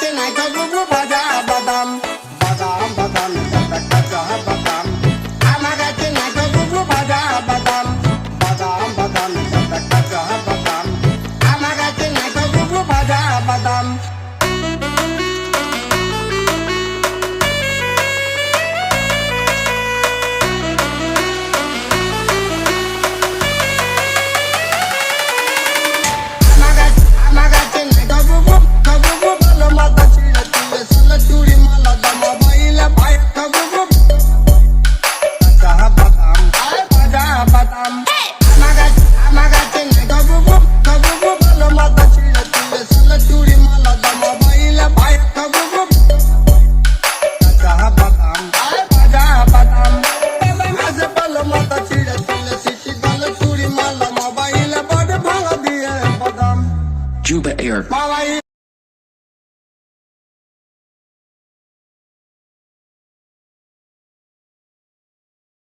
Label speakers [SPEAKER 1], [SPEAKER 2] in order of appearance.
[SPEAKER 1] গাছে নাই গুগু ভাজা বাদাম বাদাম বাদাম দাদা কাঁচা বাদাম আমার গাছে নাই গুগু ভাজা বাদাম বাদাম বাদাম দাদা কাঁচা বাদাম আমার গাছে নাই গুগু ভাজা বাদাম Bye.